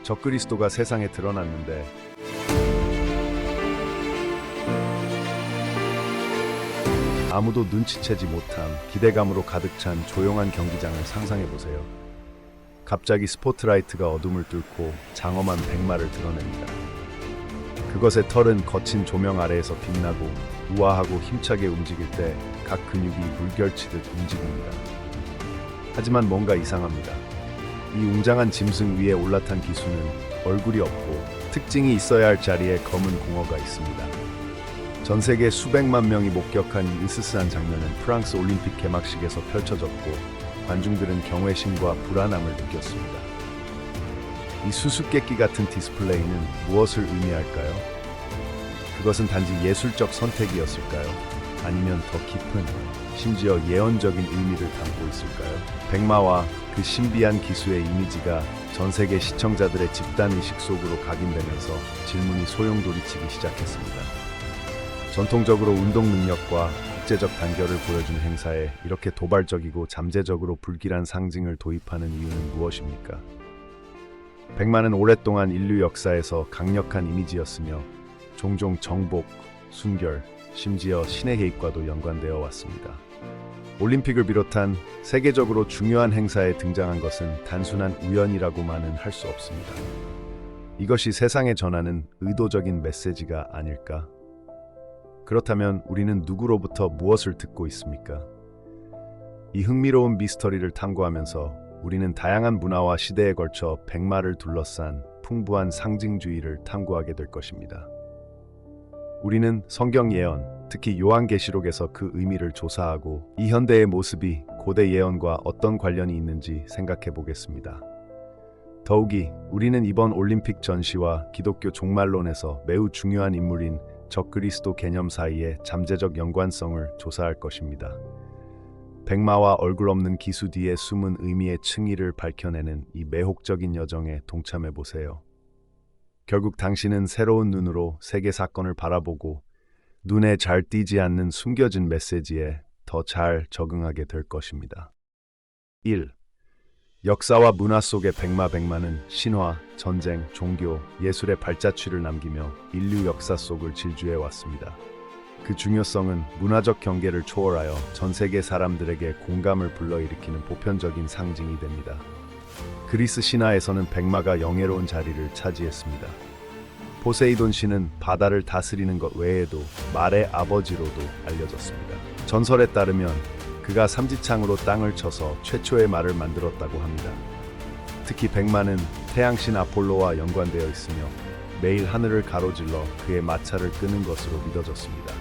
적그리스도가 세상에 드러났는데 아무도 눈치채지 못한 기대감으로 가득 찬 조용한 경기장을 상상해 보세요. 갑자기 스포트라이트가 어둠을 뚫고 장엄한 백마를 드러냅니다. 그것의 털은 거친 조명 아래에서 빛나고 우아하고 힘차게 움직일 때 각 근육이 물결치듯 움직입니다. 하지만 뭔가 이상합니다. 이 웅장한 짐승 위에 올라탄 기수는 얼굴이 없고 특징이 있어야 할 자리에 검은 공허가 있습니다. 전 세계 수백만 명이 목격한 이 으스스한 장면은 프랑스 올림픽 개막식에서 펼쳐졌고 관중들은 경외심과 불안함을 느꼈습니다. 이 수수께끼 같은 디스플레이는 무엇을 의미할까요? 그것은 단지 예술적 선택이었을까요? 아니면 더 깊은, 심지어 예언적인 의미를 담고 있을까요? 백마와 그 신비한 기수의 이미지가 전 세계 시청자들의 집단의식 속으로 각인되면서 질문이 소용돌이치기 시작했습니다. 전통적으로 운동 능력과 국제적 단결을 보여준 행사에 이렇게 도발적이고 잠재적으로 불길한 상징을 도입하는 이유는 무엇입니까? 백마는 오랫동안 인류 역사에서 강력한 이미지였으며 종종 정복, 순결, 심지어 신의 개입과도 연관되어 왔습니다. 올림픽을 비롯한 세계적으로 중요한 행사에 등장한 것은 단순한 우연이라고만은 할 수 없습니다. 이것이 세상에 전하는 의도적인 메시지가 아닐까? 그렇다면 우리는 누구로부터 무엇을 듣고 있습니까? 이 흥미로운 미스터리를 탐구하면서 우리는 다양한 문화와 시대에 걸쳐 백마를 둘러싼 풍부한 상징주의를 탐구하게 될 것입니다. 우리는 성경 예언, 특히 요한계시록에서 그 의미를 조사하고 이 현대의 모습이 고대 예언과 어떤 관련이 있는지 생각해 보겠습니다. 더욱이 우리는 이번 올림픽 전시와 기독교 종말론에서 매우 중요한 인물인 적그리스도 개념 사이의 잠재적 연관성을 조사할 것입니다. 백마와 얼굴 없는 기수 뒤에 숨은 의미의 층위를 밝혀내는 이 매혹적인 여정에 동참해 보세요. 결국 당신은 새로운 눈으로 세계 사건을 바라보고 눈에 잘 띄지 않는 숨겨진 메시지에 더 잘 적응하게 될 것입니다. 1. 역사와 문화 속의 백마는 신화, 전쟁, 종교, 예술의 발자취를 남기며 인류 역사 속을 질주해 왔습니다. 그 중요성은 문화적 경계를 초월하여 전 세계 사람들에게 공감을 불러일으키는 보편적인 상징이 됩니다. 그리스 신화에서는 백마가 영예로운 자리를 차지했습니다. 포세이돈 신은 바다를 다스리는 것 외에도 말의 아버지로도 알려졌습니다. 전설에 따르면 그가 삼지창으로 땅을 쳐서 최초의 말을 만들었다고 합니다. 특히 백마는 태양신 아폴로와 연관되어 있으며 매일 하늘을 가로질러 그의 마차를 끄는 것으로 믿어졌습니다.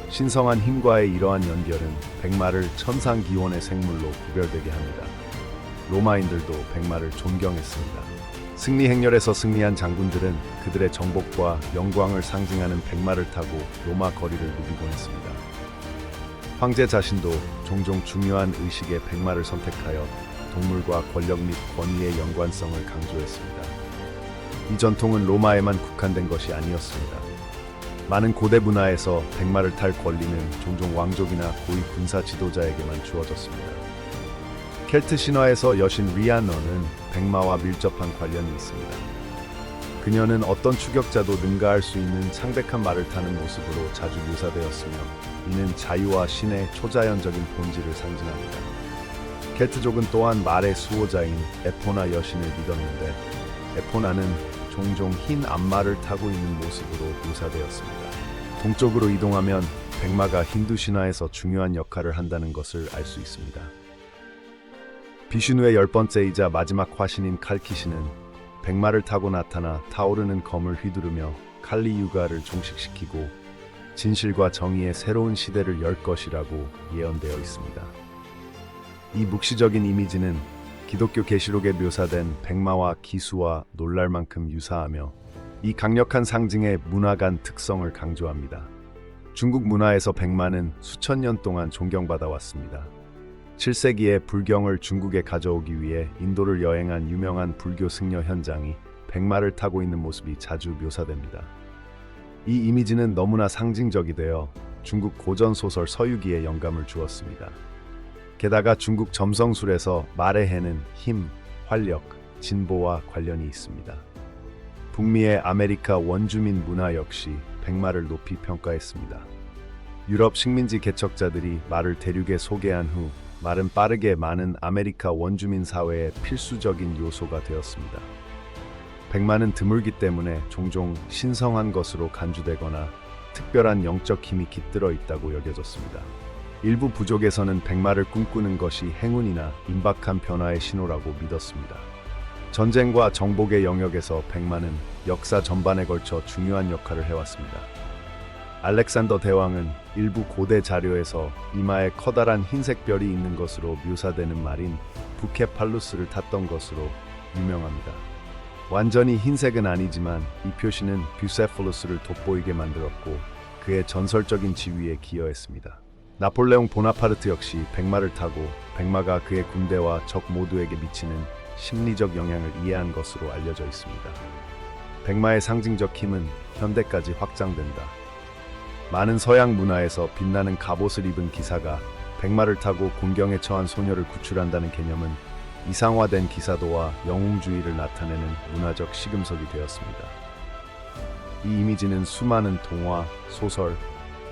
신성한 힘과의 이러한 연결은 백마를 천상기원의 생물로 구별되게 합니다. 로마인들도 백마를 존경했습니다. 승리 행렬에서 승리한 장군들은 그들의 정복과 영광을 상징하는 백마를 타고 로마 거리를 누비곤 했습니다. 황제 자신도 종종 중요한 의식에 백마를 선택하여 동물과 권력 및 권위의 연관성을 강조했습니다. 이 전통은 로마에만 국한된 것이 아니었습니다. 많은 고대 문화에서 백마를 탈 권리는 종종 왕족이나 고위 군사 지도자에게만 주어졌습니다. 켈트 신화에서 여신 리아너는 백마와 밀접한 관련이 있습니다. 그녀는 어떤 추격자도 능가할 수 있는 창백한 말을 타는 모습으로 자주 묘사되었으며 이는 자유와 신의 초자연적인 본질을 상징합니다. 켈트족은 또한 말의 수호자인 에포나 여신을 믿었는데 에포나는 종종 흰 암마를 타고 있는 모습으로 묘사되었습니다. 동쪽으로 이동하면 백마가 힌두 신화에서 중요한 역할을 한다는 것을 알 수 있습니다. 비슈누의 10번째이자 마지막 화신인 칼키시는 백마를 타고 나타나 타오르는 검을 휘두르며 칼리유가를 종식시키고 진실과 정의의 새로운 시대를 열 것이라고 예언되어 있습니다. 이 묵시적인 이미지는 기독교 계시록에 묘사된 백마와 기수와 놀랄 만큼 유사하며 이 강력한 상징의 문화 간 특성을 강조합니다. 중국 문화에서 백마는 수천 년 동안 존경받아 왔습니다. 7세기에 불경을 중국에 가져오기 위해 인도를 여행한 유명한 불교 승려 현장이 백마를 타고 있는 모습이 자주 묘사됩니다. 이 이미지는 너무나 상징적이 되어 중국 고전 소설 서유기에 영감을 주었습니다. 게다가 중국 점성술에서 말의 해는 힘, 활력, 진보와 관련이 있습니다. 북미의 아메리카 원주민 문화 역시 백마를 높이 평가했습니다. 유럽 식민지 개척자들이 말을 대륙에 소개한 후 말은 빠르게 많은 아메리카 원주민 사회의 필수적인 요소가 되었습니다. 백마는 드물기 때문에 종종 신성한 것으로 간주되거나 특별한 영적 힘이 깃들어 있다고 여겨졌습니다. 일부 부족에서는 백마를 꿈꾸는 것이 행운이나 임박한 변화의 신호라고 믿었습니다. 전쟁과 정복의 영역에서 백마는 역사 전반에 걸쳐 중요한 역할을 해왔습니다. 알렉산더 대왕은 일부 고대 자료에서 이마에 커다란 흰색 별이 있는 것으로 묘사되는 말인 부케팔루스를 탔던 것으로 유명합니다. 완전히 흰색은 아니지만 이 표시는 뷰세팔루스를 돋보이게 만들었고 그의 전설적인 지위에 기여했습니다. 나폴레옹 보나파르트 역시 백마를 타고 백마가 그의 군대와 적 모두에게 미치는 심리적 영향을 이해한 것으로 알려져 있습니다. 백마의 상징적 힘은 현대까지 확장된다. 많은 서양 문화에서 빛나는 갑옷을 입은 기사가 백마를 타고 곤경에 처한 소녀를 구출한다는 개념은 이상화된 기사도와 영웅주의를 나타내는 문화적 시금석이 되었습니다. 이 이미지는 수많은 동화, 소설,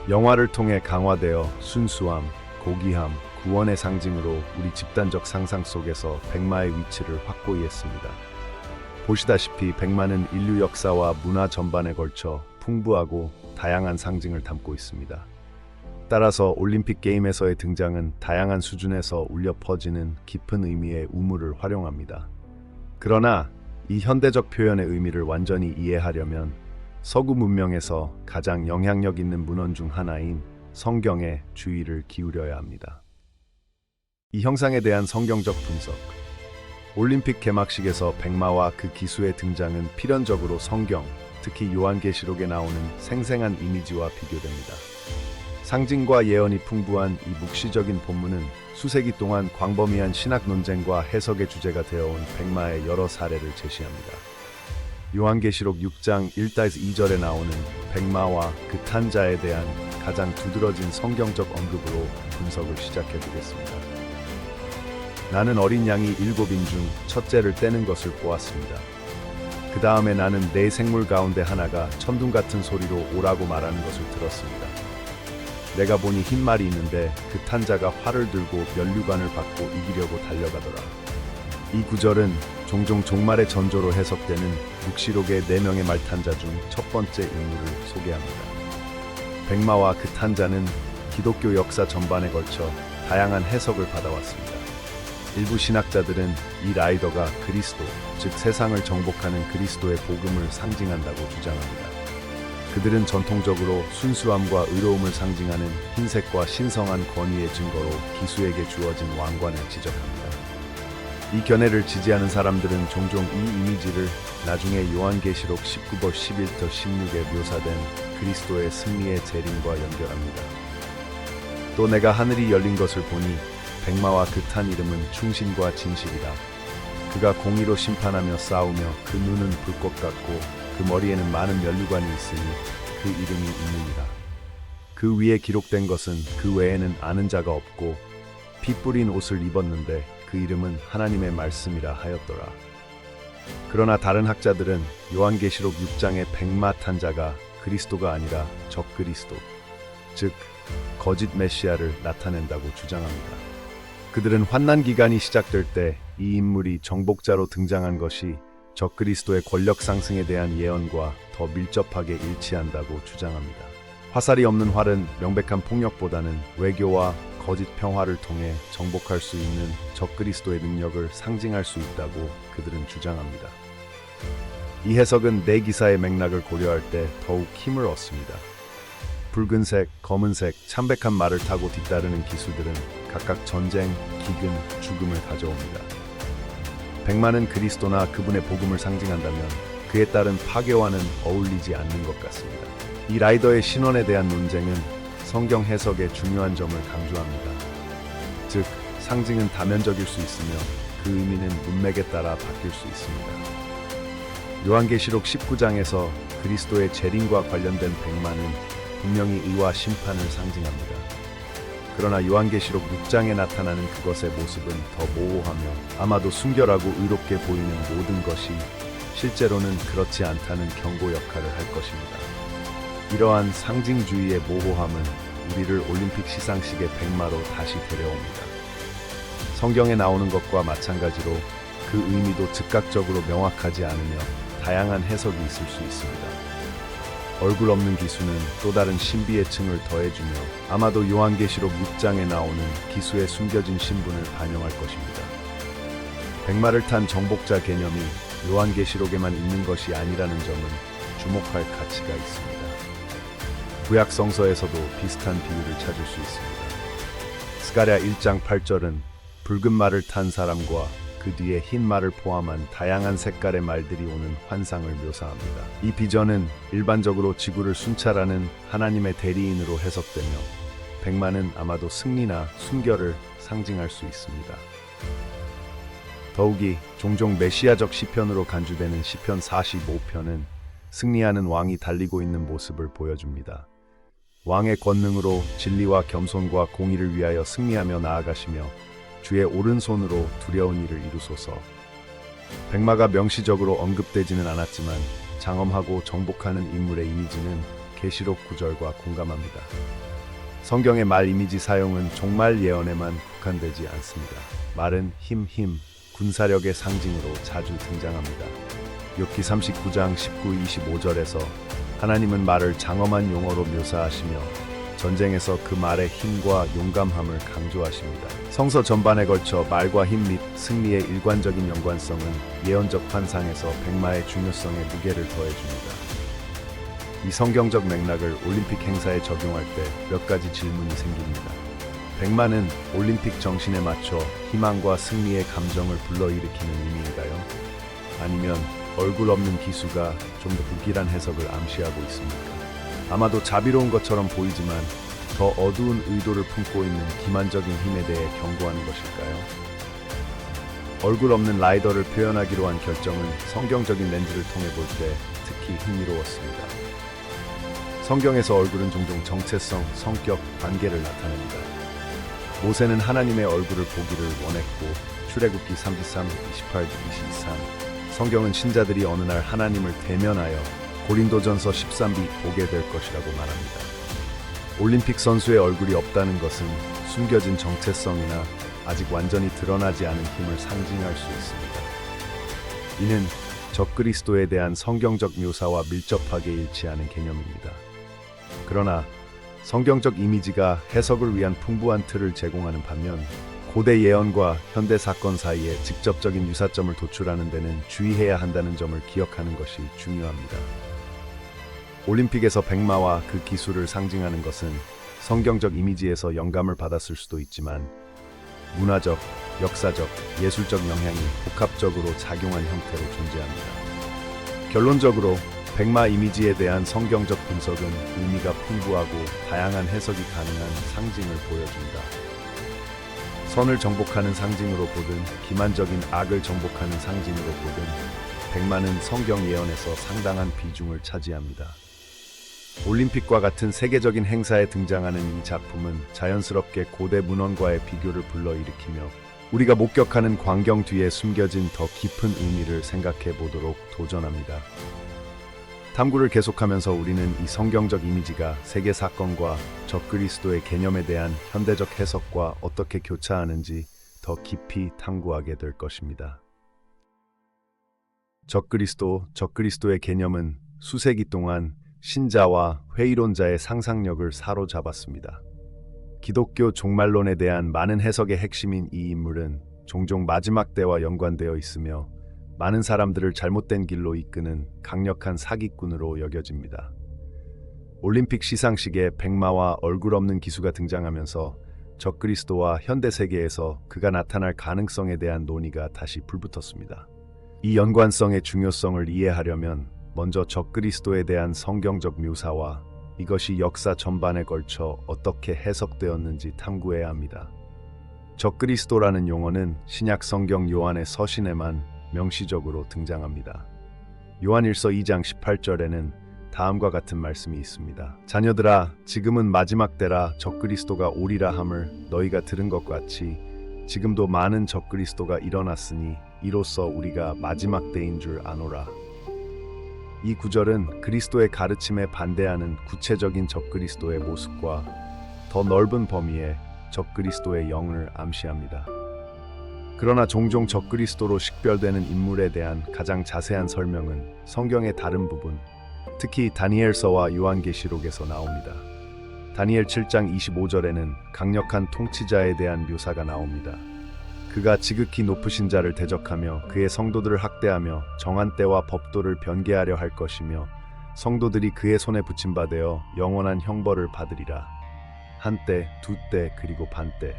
영화를 통해 강화되어 순수함, 고귀함, 구원의 상징으로 우리 집단적 상상 속에서 백마의 위치를 확고히 했습니다. 보시다시피 백마는 인류 역사와 문화 전반에 걸쳐 풍부하고 다양한 상징을 담고 있습니다. 따라서 올림픽 게임에서의 등장은 다양한 수준에서 울려 퍼지는 깊은 의미의 우물을 활용합니다. 그러나 이 현대적 표현의 의미를 완전히 이해하려면 서구 문명에서 가장 영향력 있는 문헌 중 하나인 성경에 주의를 기울여야 합니다. 이 형상에 대한 성경적 분석. 올림픽 개막식에서 백마와 그 기수의 등장은 필연적으로 성경, 특히 요한계시록에 나오는 생생한 이미지와 비교됩니다. 상징과 예언이 풍부한 이 묵시적인 본문은 수세기 동안 광범위한 신학 논쟁과 해석의 주제가 되어온 백마의 여러 사례를 제시합니다. 요한계시록 6장 1에서 2절에 나오는 백마와 그 탄 자에 대한 가장 두드러진 성경적 언급으로 분석을 시작해 보겠습니다. 나는 어린 양이 7인 중 첫째를 떼는 것을 보았습니다. 그 다음에 나는 네 생물 가운데 하나가 천둥 같은 소리로 오라고 말하는 것을 들었습니다. 내가 보니 흰 말이 있는데 그 탄 자가 활을 들고 면류관을 받고 이기려고 달려가더라. 이 구절은 종종 종말의 전조로 해석되는 묵시록의 4명의 말탄자 중 첫 번째 인물을 소개합니다. 백마와 그 탄자는 기독교 역사 전반에 걸쳐 다양한 해석을 받아왔습니다. 일부 신학자들은 이 라이더가 그리스도, 즉 세상을 정복하는 그리스도의 복음을 상징한다고 주장합니다. 그들은 전통적으로 순수함과 의로움을 상징하는 흰색과 신성한 권위의 증거로 기수에게 주어진 왕관을 지적합니다. 이 견해를 지지하는 사람들은 종종 이 이미지를 나중에 요한계시록 19장 11에서 16에 묘사된 그리스도의 승리의 재림과 연결합니다. 또 내가 하늘이 열린 것을 보니 백마와 그 탄 이름은 충신과 진실이라. 그가 공의로 심판하며 싸우며 그 눈은 불꽃 같고 그 머리에는 많은 면류관이 있으니 그 이름이 있느니라. 그 위에 기록된 것은 그 외에는 아는 자가 없고 피 뿌린 옷을 입었는데 그 이름은 하나님의 말씀이라 하였더라. 그러나 다른 학자들은 요한계시록 6장의 백마 탄 자가 그리스도가 아니라 적그리스도, 즉 거짓 메시아를 나타낸다고 주장합니다. 그들은 환난 기간이 시작될 때 이 인물이 정복자로 등장한 것이 적그리스도의 권력 상승에 대한 예언과 더 밀접하게 일치한다고 주장합니다. 화살이 없는 활은 명백한 폭력보다는 외교와 거짓 평화를 통해 정복할 수 있는 적그리스도의 능력을 상징할 수 있다고 그들은 주장합니다. 이 해석은 네 기사의 맥락을 고려할 때 더욱 힘을 얻습니다. 붉은색, 검은색, 참백한 말을 타고 뒤따르는 기수들은 각각 전쟁, 기근, 죽음을 가져옵니다. 백마는 그리스도나 그분의 복음을 상징한다면 그에 따른 파괴와는 어울리지 않는 것 같습니다. 이 라이더의 신원에 대한 논쟁은 성경 해석의 중요한 점을 강조합니다. 즉, 상징은 다면적일 수 있으며 그 의미는 문맥에 따라 바뀔 수 있습니다. 요한계시록 19장에서 그리스도의 재림과 관련된 백마는 분명히 의와 심판을 상징합니다. 그러나 요한계시록 6장에 나타나는 그것의 모습은 더 모호하며 아마도 순결하고 의롭게 보이는 모든 것이 실제로는 그렇지 않다는 경고 역할을 할 것입니다. 이러한 상징주의의 모호함은 우리를 올림픽 시상식의 백마로 다시 데려옵니다. 성경에 나오는 것과 마찬가지로 그 의미도 즉각적으로 명확하지 않으며 다양한 해석이 있을 수 있습니다. 얼굴 없는 기수는 또 다른 신비의 층을 더해주며 아마도 요한계시록 6장에 나오는 기수의 숨겨진 신분을 반영할 것입니다. 백마를 탄 정복자 개념이 요한계시록에만 있는 것이 아니라는 점은 주목할 가치가 있습니다. 구약 성서에서도 비슷한 비유를 찾을 수 있습니다. 스가랴 1장 8절은 붉은 말을 탄 사람과 그 뒤에 흰 말을 포함한 다양한 색깔의 말들이 오는 환상을 묘사합니다. 이 비전은 일반적으로 지구를 순찰하는 하나님의 대리인으로 해석되며 백마는 아마도 승리나 순결을 상징할 수 있습니다. 더욱이 종종 메시아적 시편으로 간주되는 시편 45편은 승리하는 왕이 달리고 있는 모습을 보여줍니다. 왕의 권능으로 진리와 겸손과 공의를 위하여 승리하며 나아가시며 주의 오른손으로 두려운 일을 이루소서. 백마가 명시적으로 언급되지는 않았지만 장엄하고 정복하는 인물의 이미지는 계시록 9절과 공감합니다. 성경의 말 이미지 사용은 종말 예언에만 국한되지 않습니다. 말은 힘, 군사력의 상징으로 자주 등장합니다. 욥기 39장 19, 25절에서 하나님은 말을 장엄한 용어로 묘사하시며 전쟁에서 그 말의 힘과 용감함을 강조하십니다. 성서 전반에 걸쳐 말과 힘 및 승리의 일관적인 연관성은 예언적 환상에서 백마의 중요성에 무게를 더해줍니다. 이 성경적 맥락을 올림픽 행사에 적용할 때 몇 가지 질문이 생깁니다. 백마는 올림픽 정신에 맞춰 희망과 승리의 감정을 불러일으키는 의미인가요? 아니면 얼굴 없는 기수가 좀 더 불길한 해석을 암시하고 있습니까? 아마도 자비로운 것처럼 보이지만 더 어두운 의도를 품고 있는 기만적인 힘에 대해 경고하는 것일까요? 얼굴 없는 라이더를 표현하기로 한 결정은 성경적인 렌즈를 통해 볼 때 특히 흥미로웠습니다. 성경에서 얼굴은 종종 정체성, 성격, 관계를 나타냅니다. 모세는 하나님의 얼굴을 보기를 원했고 출애굽기 33, 28, 23 성경은 신자들이 어느 날 하나님을 대면하여 고린도전서 13비 보게 될 것이라고 말합니다. 올림픽 선수의 얼굴이 없다는 것은 숨겨진 정체성이나 아직 완전히 드러나지 않은 힘을 상징할 수 있습니다. 이는 적그리스도에 대한 성경적 묘사와 밀접하게 일치하는 개념입니다. 그러나 성경적 이미지가 해석을 위한 풍부한 틀을 제공하는 반면 고대 예언과 현대 사건 사이에 직접적인 유사점을 도출하는 데는 주의해야 한다는 점을 기억하는 것이 중요합니다. 올림픽에서 백마와 그 기술을 상징하는 것은 성경적 이미지에서 영감을 받았을 수도 있지만 문화적, 역사적, 예술적 영향이 복합적으로 작용한 형태로 존재합니다. 결론적으로 백마 이미지에 대한 성경적 분석은 의미가 풍부하고 다양한 해석이 가능한 상징을 보여준다. 선을 정복하는 상징으로 보든 기만적인 악을 정복하는 상징으로 보든 백마는 성경 예언에서 상당한 비중을 차지합니다. 올림픽과 같은 세계적인 행사에 등장하는 이 작품은 자연스럽게 고대 문헌과의 비교를 불러일으키며 우리가 목격하는 광경 뒤에 숨겨진 더 깊은 의미를 생각해 보도록 도전합니다. 탐구를 계속하면서 우리는 이 성경적 이미지가 세계 사건과 적그리스도의 개념에 대한 현대적 해석과 어떻게 교차하는지 더 깊이 탐구하게 될 것입니다. 적그리스도의 개념은 수세기 동안 신자와 회의론자의 상상력을 사로잡았습니다. 기독교 종말론에 대한 많은 해석의 핵심인 이 인물은 종종 마지막 때와 연관되어 있으며 많은 사람들을 잘못된 길로 이끄는 강력한 사기꾼으로 여겨집니다. 올림픽 시상식에 백마와 얼굴 없는 기수가 등장하면서 적그리스도와 현대 세계에서 그가 나타날 가능성에 대한 논의가 다시 불붙었습니다. 이 연관성의 중요성을 이해하려면 먼저 적그리스도에 대한 성경적 묘사와 이것이 역사 전반에 걸쳐 어떻게 해석되었는지 탐구해야 합니다. 적그리스도라는 용어는 신약 성경 요한의 서신에만 명시적으로 등장합니다. 요한일서 2장 18절에는 다음과 같은 말씀이 있습니다. 자녀들아, 지금은 마지막 때라 적그리스도가 오리라 함을 너희가 들은 것 같이 지금도 많은 적그리스도가 일어났으니 이로써 우리가 마지막 때인 줄 아노라. 이 구절은 그리스도의 가르침에 반대하는 구체적인 적그리스도의 모습과 더 넓은 범위의 적그리스도의 영을 암시합니다. 그러나 종종 적그리스도로 식별되는 인물에 대한 가장 자세한 설명은 성경의 다른 부분, 특히 다니엘서와 요한계시록에서 나옵니다. 다니엘 7장 25절에는 강력한 통치자에 대한 묘사가 나옵니다. 그가 지극히 높으신 자를 대적하며 그의 성도들을 학대하며 정한 때와 법도를 변개하려 할 것이며 성도들이 그의 손에 붙임받아 영원한 형벌을 받으리라. 한때, 두때, 그리고 반때.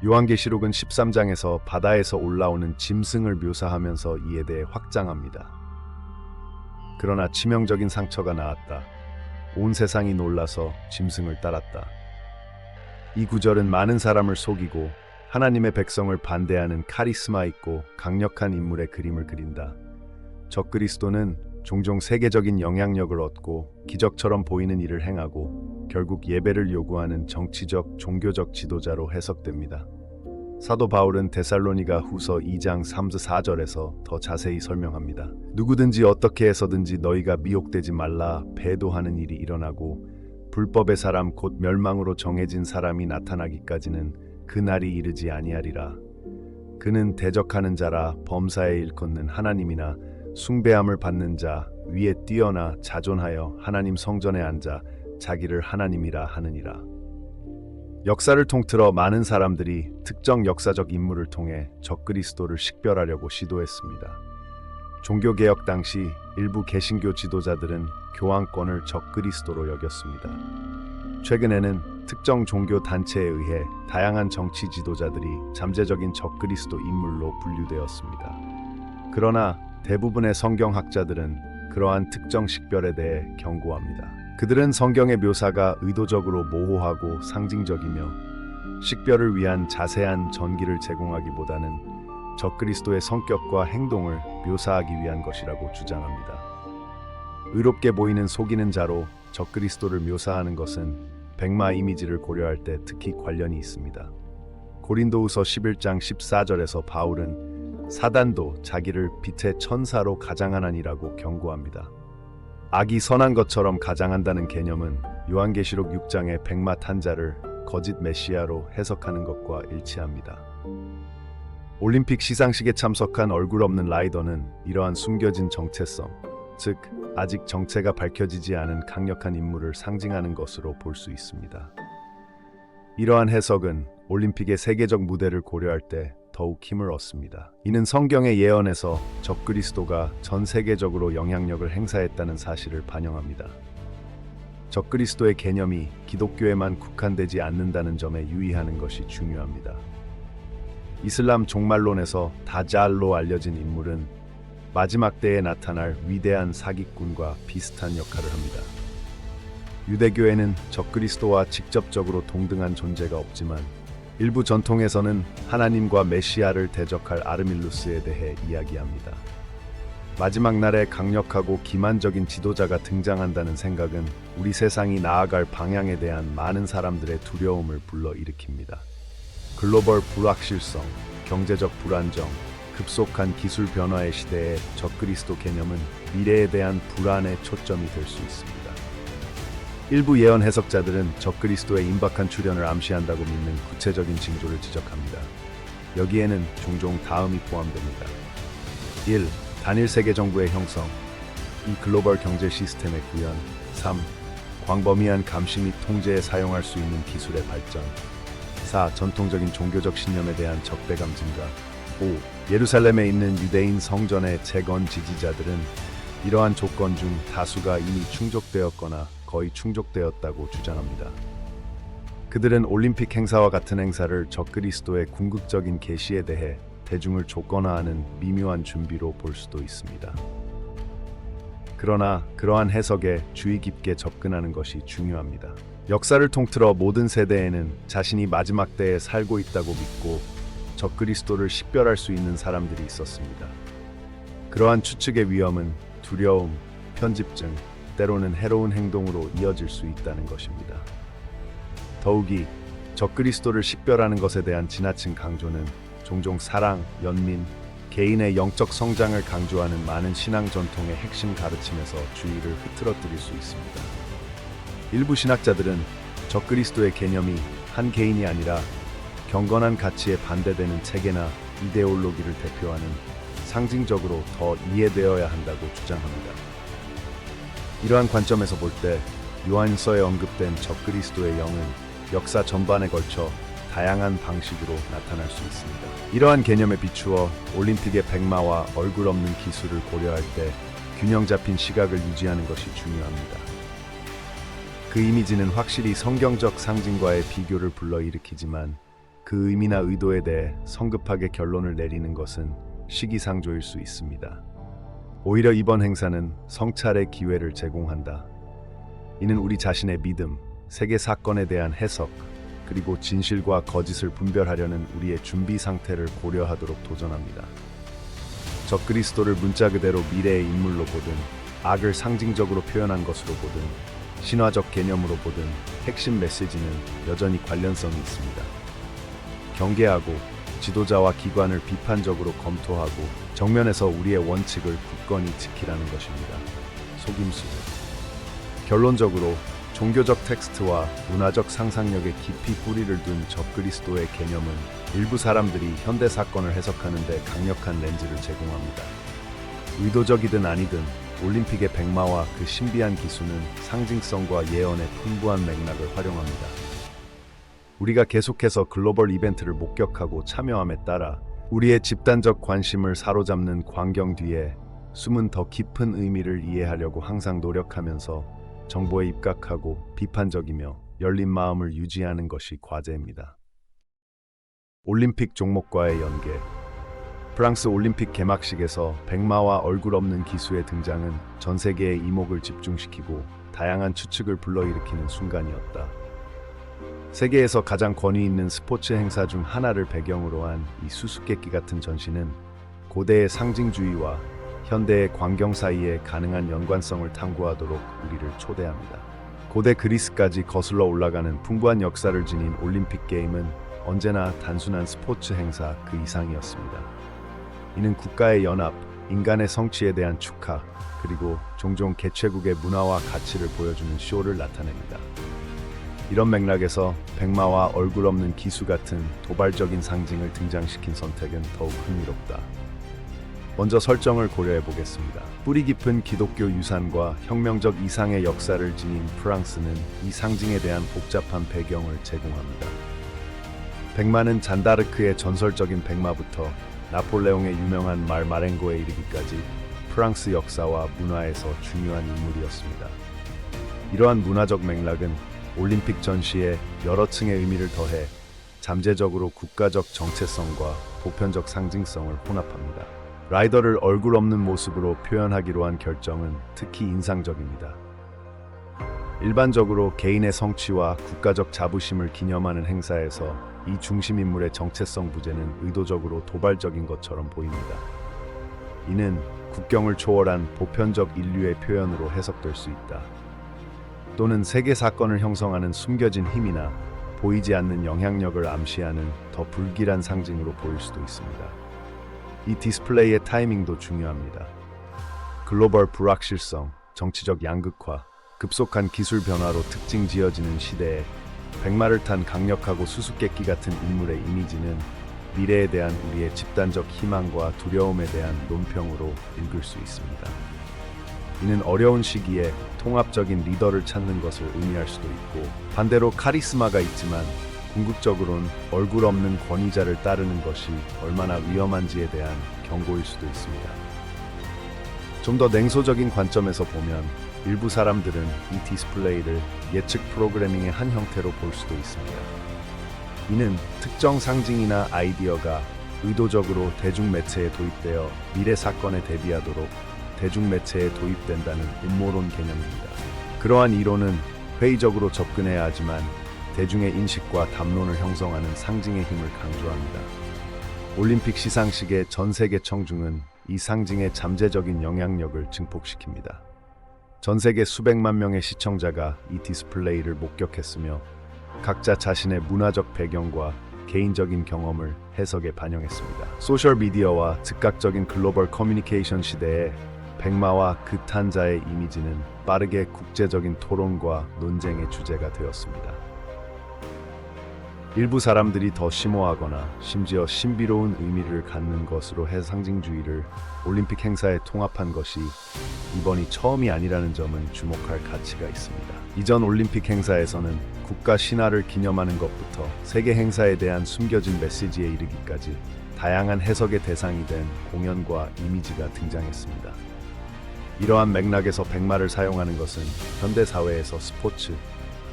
요한계시록은 13장에서 바다에서 올라오는 짐승을 묘사하면서 이에 대해 확장합니다. 그러나 치명적인 상처가 나았다. 온 세상이 놀라서 짐승을 따랐다. 이 구절은 많은 사람을 속이고 하나님의 백성을 반대하는 카리스마 있고 강력한 인물의 그림을 그린다. 적그리스도는 종종 세계적인 영향력을 얻고 기적처럼 보이는 일을 행하고 결국 예배를 요구하는 정치적, 종교적 지도자로 해석됩니다. 사도 바울은 데살로니가 후서 2장 3-4절에서 더 자세히 설명합니다. 누구든지 어떻게 해서든지 너희가 미혹되지 말라. 배도하는 일이 일어나고 불법의 사람 곧 멸망으로 정해진 사람이 나타나기까지는 그 날이 이르지 아니하리라. 그는 대적하는 자라 범사에 일컫는 하나님이나 숭배함을 받는 자 위에 뛰어나 자존하여 하나님 성전에 앉아 자기를 하나님이라 하느니라. 역사를 통틀어 많은 사람들이 특정 역사적 인물을 통해 적그리스도를 식별하려고 시도했습니다. 종교개혁 당시 일부 개신교 지도자들은 교황권을 적그리스도로 여겼습니다. 최근에는 특정 종교 단체에 의해 다양한 정치 지도자들이 잠재적인 적그리스도 인물로 분류되었습니다. 그러나 대부분의 성경학자들은 그러한 특정 식별에 대해 경고합니다. 그들은 성경의 묘사가 의도적으로 모호하고 상징적이며 식별을 위한 자세한 전기를 제공하기보다는 적그리스도의 성격과 행동을 묘사하기 위한 것이라고 주장합니다. 의롭게 보이는 속이는 자로 적그리스도를 묘사하는 것은 백마 이미지를 고려할 때 특히 관련이 있습니다. 고린도후서 11장 14절에서 바울은 사단도 자기를 빛의 천사로 가장하나니라고 경고합니다. 악이 선한 것처럼 가장한다는 개념은 요한계시록 6장의 백마 탄 자를 거짓 메시아로 해석하는 것과 일치합니다. 올림픽 시상식에 참석한 얼굴 없는 라이더는 이러한 숨겨진 정체성, 즉 아직 정체가 밝혀지지 않은 강력한 인물을 상징하는 것으로 볼 수 있습니다. 이러한 해석은 올림픽의 세계적 무대를 고려할 때 더욱 힘을 얻습니다. 이는 성경의 예언에서 적그리스도가 전 세계적으로 영향력을 행사했다는 사실을 반영합니다. 적그리스도의 개념이 기독교에만 국한되지 않는다는 점에 유의하는 것이 중요합니다. 이슬람 종말론에서 다잘로 알려진 인물은 마지막 때에 나타날 위대한 사기꾼과 비슷한 역할을 합니다. 유대교에는 적그리스도와 직접적으로 동등한 존재가 없지만 일부 전통에서는 하나님과 메시아를 대적할 아르밀루스에 대해 이야기합니다. 마지막 날에 강력하고 기만적인 지도자가 등장한다는 생각은 우리 세상이 나아갈 방향에 대한 많은 사람들의 두려움을 불러일으킵니다. 글로벌 불확실성, 경제적 불안정, 급속한 기술 변화의 시대에 적그리스도 개념은 미래에 대한 불안의 초점이 될 수 있습니다. 일부 예언 해석자들은 적그리스도의 임박한 출현을 암시한다고 믿는 구체적인 징조를 지적합니다. 여기에는 종종 다음이 포함됩니다. 1. 단일 세계 정부의 형성. 2. 글로벌 경제 시스템의 구현. 3. 광범위한 감시 및 통제에 사용할 수 있는 기술의 발전. 4. 전통적인 종교적 신념에 대한 적대감 증가. 5. 예루살렘에 있는 유대인 성전의 재건 지지자들은 이러한 조건 중 다수가 이미 충족되었거나 거의 충족되었다고 주장합니다. 그들은 올림픽 행사와 같은 행사를 적그리스도의 궁극적인 계시에 대해 대중을 조건화하는 미묘한 준비로 볼 수도 있습니다. 그러나 그러한 해석에 주의 깊게 접근하는 것이 중요합니다. 역사를 통틀어 모든 세대에는 자신이 마지막 때에 살고 있다고 믿고 적그리스도를 식별할 수 있는 사람들이 있었습니다. 그러한 추측의 위험은 두려움, 편집증, 때로는 해로운 행동으로 이어질 수 있다는 것입니다. 더욱이 적그리스도를 식별하는 것에 대한 지나친 강조는 종종 사랑, 연민, 개인의 영적 성장을 강조하는 많은 신앙 전통의 핵심 가르침에서 주의를 흐트러뜨릴 수 있습니다. 일부 신학자들은 적그리스도의 개념이 한 개인이 아니라 경건한 가치에 반대되는 체계나 이데올로기를 대표하는 상징적으로 더 이해되어야 한다고 주장합니다. 이러한 관점에서 볼 때 요한서에 언급된 적그리스도의 영은 역사 전반에 걸쳐 다양한 방식으로 나타날 수 있습니다. 이러한 개념에 비추어 올림픽의 백마와 얼굴 없는 기수를 고려할 때 균형 잡힌 시각을 유지하는 것이 중요합니다. 그 이미지는 확실히 성경적 상징과의 비교를 불러일으키지만 그 의미나 의도에 대해 성급하게 결론을 내리는 것은 시기상조일 수 있습니다. 오히려 이번 행사는 성찰의 기회를 제공한다. 이는 우리 자신의 믿음, 세계 사건에 대한 해석, 그리고 진실과 거짓을 분별하려는 우리의 준비 상태를 고려하도록 도전합니다. 적그리스도를 문자 그대로 미래의 인물로 보든, 악을 상징적으로 표현한 것으로 보든, 신화적 개념으로 보든 핵심 메시지는 여전히 관련성이 있습니다. 경계하고 지도자와 기관을 비판적으로 검토하고 정면에서 우리의 원칙을 굳건히 지키라는 것입니다. 속임수. 결론적으로 종교적 텍스트와 문화적 상상력에 깊이 뿌리를 둔 적그리스도의 개념은 일부 사람들이 현대 사건을 해석하는 데 강력한 렌즈를 제공합니다. 의도적이든 아니든 올림픽의 백마와 그 신비한 기수는 상징성과 예언의 풍부한 맥락을 활용합니다. 우리가 계속해서 글로벌 이벤트를 목격하고 참여함에 따라 우리의 집단적 관심을 사로잡는 광경 뒤에 숨은 더 깊은 의미를 이해하려고 항상 노력하면서 정보에 입각하고 비판적이며 열린 마음을 유지하는 것이 과제입니다. 올림픽 종목과의 연계. 프랑스 올림픽 개막식에서 백마와 얼굴 없는 기수의 등장은 전 세계의 이목을 집중시키고 다양한 추측을 불러일으키는 순간이었다. 세계에서 가장 권위 있는 스포츠 행사 중 하나를 배경으로 한 이 수수께끼 같은 전시는 고대의 상징주의와 현대의 광경 사이에 가능한 연관성을 탐구하도록 우리를 초대합니다. 고대 그리스까지 거슬러 올라가는 풍부한 역사를 지닌 올림픽 게임은 언제나 단순한 스포츠 행사 그 이상이었습니다. 이는 국가의 연합, 인간의 성취에 대한 축하, 그리고 종종 개최국의 문화와 가치를 보여주는 쇼를 나타냅니다. 이런 맥락에서 백마와 얼굴 없는 기수 같은 도발적인 상징을 등장시킨 선택은 더욱 흥미롭다. 먼저 설정을 고려해 보겠습니다. 뿌리 깊은 기독교 유산과 혁명적 이상의 역사를 지닌 프랑스는 이 상징에 대한 복잡한 배경을 제공합니다. 백마는 잔다르크의 전설적인 백마부터 나폴레옹의 유명한 말 마렝고에 이르기까지 프랑스 역사와 문화에서 중요한 인물이었습니다. 이러한 문화적 맥락은 올림픽 전시에 여러 층의 의미를 더해 잠재적으로 국가적 정체성과 보편적 상징성을 혼합합니다. 라이더를 얼굴 없는 모습으로 표현하기로 한 결정은 특히 인상적입니다. 일반적으로 개인의 성취와 국가적 자부심을 기념하는 행사에서 이 중심인물의 정체성 부재는 의도적으로 도발적인 것처럼 보입니다. 이는 국경을 초월한 보편적 인류의 표현으로 해석될 수 있다. 또는 세계 사건을 형성하는 숨겨진 힘이나 보이지 않는 영향력을 암시하는 더 불길한 상징으로 보일 수도 있습니다. 이 디스플레이의 타이밍도 중요합니다. 글로벌 불확실성, 정치적 양극화, 급속한 기술 변화로 특징 지어지는 시대에 백마를 탄 강력하고 수수께끼 같은 인물의 이미지는 미래에 대한 우리의 집단적 희망과 두려움에 대한 논평으로 읽을 수 있습니다. 이는 어려운 시기에 통합적인 리더를 찾는 것을 의미할 수도 있고, 반대로 카리스마가 있지만 궁극적으로는 얼굴 없는 권위자를 따르는 것이 얼마나 위험한지에 대한 경고일 수도 있습니다. 좀 더 냉소적인 관점에서 보면 일부 사람들은 이 디스플레이를 예측 프로그래밍의 한 형태로 볼 수도 있습니다. 이는 특정 상징이나 아이디어가 의도적으로 대중매체에 도입되어 미래 사건에 대비하도록 대중매체에 도입된다는 음모론 개념입니다. 그러한 이론은 회의적으로 접근해야 하지만 대중의 인식과 담론을 형성하는 상징의 힘을 강조합니다. 올림픽 시상식의 전 세계 청중은 이 상징의 잠재적인 영향력을 증폭시킵니다. 전 세계 수백만 명의 시청자가 이 디스플레이를 목격했으며 각자 자신의 문화적 배경과 개인적인 경험을 해석에 반영했습니다. 소셜미디어와 즉각적인 글로벌 커뮤니케이션 시대에 백마와 그 탄자의 이미지는 빠르게 국제적인 토론과 논쟁의 주제가 되었습니다. 일부 사람들이 더 심오하거나 심지어 신비로운 의미를 갖는 것으로 해 상징주의를 올림픽 행사에 통합한 것이 이번이 처음이 아니라는 점은 주목할 가치가 있습니다. 이전 올림픽 행사에서는 국가 신화를 기념하는 것부터 세계 행사에 대한 숨겨진 메시지에 이르기까지 다양한 해석의 대상이 된 공연과 이미지가 등장했습니다. 이러한 맥락에서 백마를 사용하는 것은 현대 사회에서 스포츠,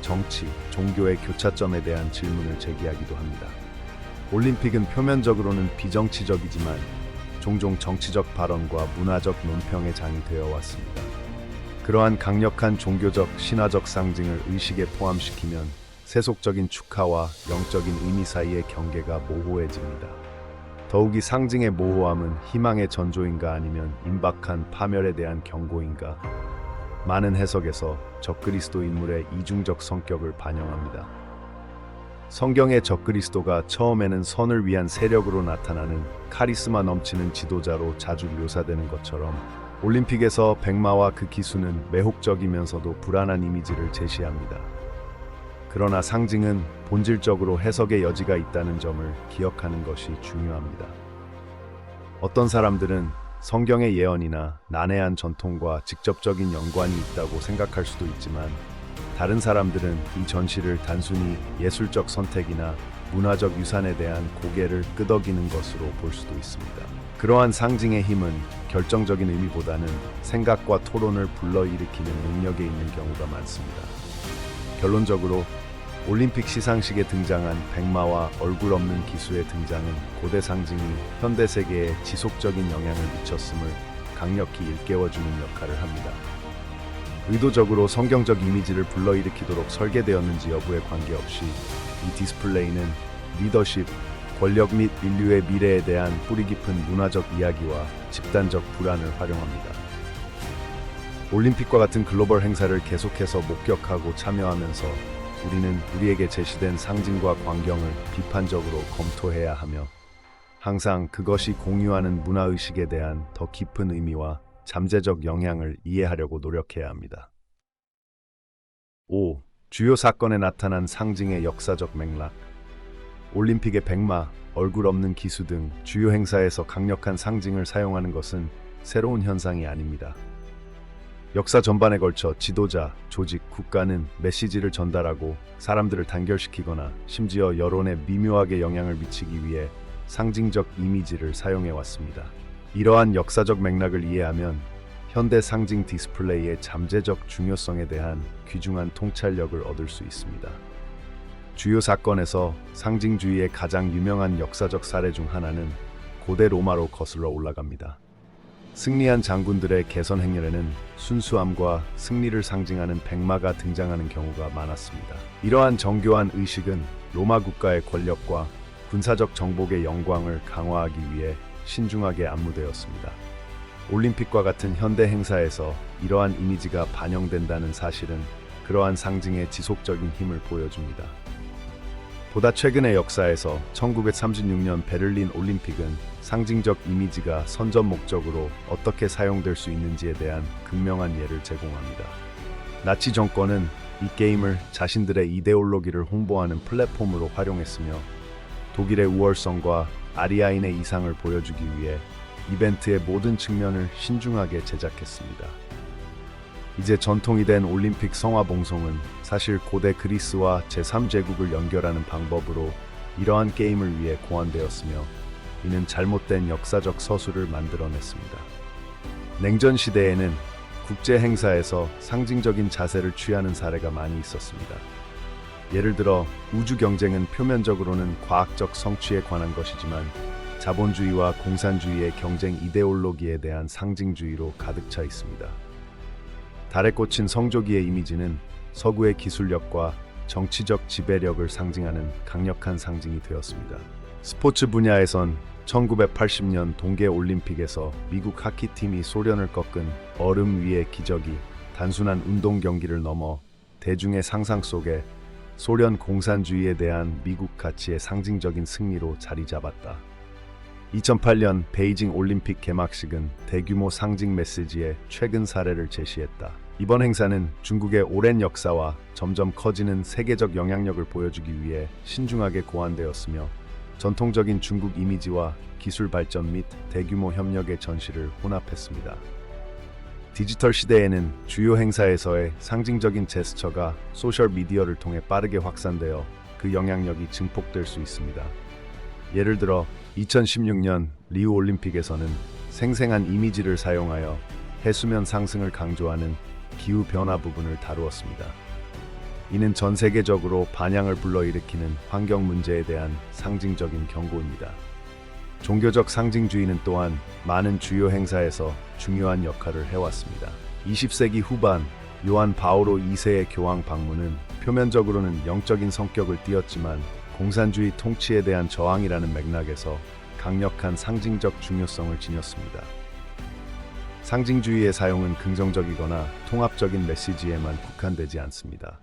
정치, 종교의 교차점에 대한 질문을 제기하기도 합니다. 올림픽은 표면적으로는 비정치적이지만 종종 정치적 발언과 문화적 논평의 장이 되어 왔습니다. 그러한 강력한 종교적, 신화적 상징을 의식에 포함시키면 세속적인 축하와 영적인 의미 사이의 경계가 모호해집니다. 더욱이 상징의 모호함은 희망의 전조인가 아니면 임박한 파멸에 대한 경고인가? 많은 해석에서 적그리스도 인물의 이중적 성격을 반영합니다. 성경의 적그리스도가 처음에는 선을 위한 세력으로 나타나는 카리스마 넘치는 지도자로 자주 묘사되는 것처럼 올림픽에서 백마와 그 기수는 매혹적이면서도 불안한 이미지를 제시합니다. 그러나 상징은 본질적으로 해석의 여지가 있다는 점을 기억하는 것이 중요합니다. 어떤 사람들은 성경의 예언이나 난해한 전통과 직접적인 연관이 있다고 생각할 수도 있지만 다른 사람들은 이 전시를 단순히 예술적 선택이나 문화적 유산에 대한 고개를 끄덕이는 것으로 볼 수도 있습니다. 그러한 상징의 힘은 결정적인 의미보다는 생각과 토론을 불러일으키는 능력에 있는 경우가 많습니다. 결론적으로 올림픽 시상식에 등장한 백마와 얼굴 없는 기수의 등장은 고대 상징이 현대 세계에 지속적인 영향을 미쳤음을 강력히 일깨워주는 역할을 합니다. 의도적으로 성경적 이미지를 불러일으키도록 설계되었는지 여부에 관계없이 이 디스플레이는 리더십, 권력 및 인류의 미래에 대한 뿌리 깊은 문화적 이야기와 집단적 불안을 활용합니다. 올림픽과 같은 글로벌 행사를 계속해서 목격하고 참여하면서 우리는 우리에게 제시된 상징과 광경을 비판적으로 검토해야 하며 항상 그것이 공유하는 문화의식에 대한 더 깊은 의미와 잠재적 영향을 이해하려고 노력해야 합니다. 5. 주요 사건에 나타난 상징의 역사적 맥락. 올림픽의 백마, 얼굴 없는 기수 등 주요 행사에서 강력한 상징을 사용하는 것은 새로운 현상이 아닙니다. 역사 전반에 걸쳐 지도자, 조직, 국가는 메시지를 전달하고 사람들을 단결시키거나 심지어 여론에 미묘하게 영향을 미치기 위해 상징적 이미지를 사용해 왔습니다. 이러한 역사적 맥락을 이해하면 현대 상징 디스플레이의 잠재적 중요성에 대한 귀중한 통찰력을 얻을 수 있습니다. 주요 사건에서 상징주의의 가장 유명한 역사적 사례 중 하나는 고대 로마로 거슬러 올라갑니다. 승리한 장군들의 개선 행렬에는 순수함과 승리를 상징하는 백마가 등장하는 경우가 많았습니다. 이러한 정교한 의식은 로마 국가의 권력과 군사적 정복의 영광을 강화하기 위해 신중하게 안무되었습니다. 올림픽과 같은 현대 행사에서 이러한 이미지가 반영된다는 사실은 그러한 상징의 지속적인 힘을 보여줍니다. 보다 최근의 역사에서 1936년 베를린 올림픽은 상징적 이미지가 선전 목적으로 어떻게 사용될 수 있는지에 대한 극명한 예를 제공합니다. 나치 정권은 이 게임을 자신들의 이데올로기를 홍보하는 플랫폼으로 활용했으며 독일의 우월성과 아리아인의 이상을 보여주기 위해 이벤트의 모든 측면을 신중하게 제작했습니다. 이제 전통이 된 올림픽 성화봉송은 사실 고대 그리스와 제3제국을 연결하는 방법으로 이러한 게임을 위해 고안되었으며 이는 잘못된 역사적 서술을 만들어냈습니다. 냉전 시대에는 국제 행사에서 상징적인 자세를 취하는 사례가 많이 있었습니다. 예를 들어 우주 경쟁은 표면적으로는 과학적 성취에 관한 것이지만 자본주의와 공산주의의 경쟁 이데올로기에 대한 상징주의로 가득 차 있습니다. 달에 꽂힌 성조기의 이미지는 서구의 기술력과 정치적 지배력을 상징하는 강력한 상징이 되었습니다. 스포츠 분야에선 1980년 동계올림픽에서 미국 하키팀이 소련을 꺾은 얼음 위의 기적이 단순한 운동 경기를 넘어 대중의 상상 속에 소련 공산주의에 대한 미국 가치의 상징적인 승리로 자리 잡았다. 2008년 베이징 올림픽 개막식은 대규모 상징 메시지의 최근 사례를 제시했다. 이번 행사는 중국의 오랜 역사와 점점 커지는 세계적 영향력을 보여주기 위해 신중하게 고안되었으며 전통적인 중국 이미지와 기술 발전 및 대규모 협력의 전시를 혼합했습니다. 디지털 시대에는 주요 행사에서의 상징적인 제스처가 소셜미디어를 통해 빠르게 확산되어 그 영향력이 증폭될 수 있습니다. 예를 들어 2016년 리우 올림픽에서는 생생한 이미지를 사용하여 해수면 상승을 강조하는 기후변화 부분을 다루었습니다. 이는 전 세계적으로 반향을 불러일으키는 환경 문제에 대한 상징적인 경고입니다. 종교적 상징주의는 또한 많은 주요 행사에서 중요한 역할을 해왔습니다. 20세기 후반 요한 바오로 2세의 교황 방문은 표면적으로는 영적인 성격을 띠었지만 공산주의 통치에 대한 저항이라는 맥락에서 강력한 상징적 중요성을 지녔습니다. 상징주의의 사용은 긍정적이거나 통합적인 메시지에만 국한되지 않습니다.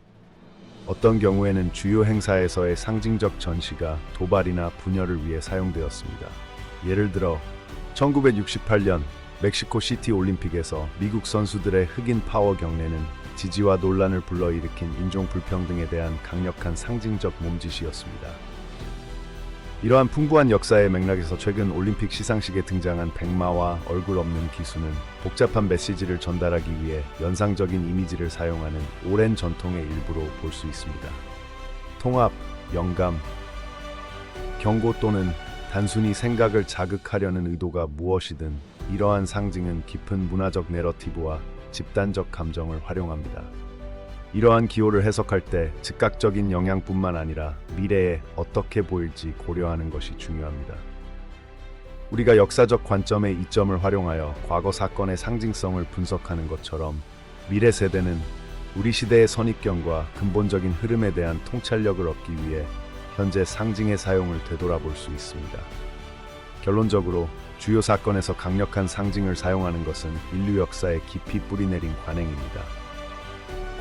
어떤 경우에는 주요 행사에서의 상징적 전시가 도발이나 분열을 위해 사용되었습니다. 예를 들어 1968년 멕시코 시티 올림픽에서 미국 선수들의 흑인 파워 경례는 지지와 논란을 불러일으킨 인종 불평등에 대한 강력한 상징적 몸짓이었습니다. 이러한 풍부한 역사의 맥락에서 최근 올림픽 시상식에 등장한 백마와 얼굴 없는 기수는 복잡한 메시지를 전달하기 위해 연상적인 이미지를 사용하는 오랜 전통의 일부로 볼 수 있습니다. 통합, 영감, 경고 또는 단순히 생각을 자극하려는 의도가 무엇이든 이러한 상징은 깊은 문화적 내러티브와 집단적 감정을 활용합니다. 이러한 기호를 해석할 때 즉각적인 영향뿐만 아니라 미래에 어떻게 보일지 고려하는 것이 중요합니다. 우리가 역사적 관점의 이점을 활용하여 과거 사건의 상징성을 분석하는 것처럼 미래 세대는 우리 시대의 선입견과 근본적인 흐름에 대한 통찰력을 얻기 위해 현재 상징의 사용을 되돌아볼 수 있습니다. 결론적으로 주요 사건에서 강력한 상징을 사용하는 것은 인류 역사에 깊이 뿌리내린 관행입니다.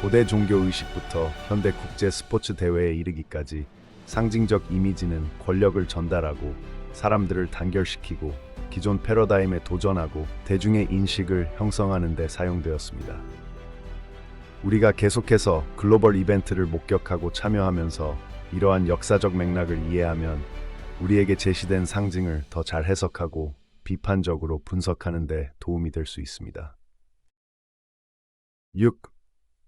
고대 종교 의식부터 현대 국제 스포츠 대회에 이르기까지 상징적 이미지는 권력을 전달하고 사람들을 단결시키고 기존 패러다임에 도전하고 대중의 인식을 형성하는 데 사용되었습니다. 우리가 계속해서 글로벌 이벤트를 목격하고 참여하면서 이러한 역사적 맥락을 이해하면 우리에게 제시된 상징을 더 잘 해석하고 비판적으로 분석하는 데 도움이 될 수 있습니다. 6.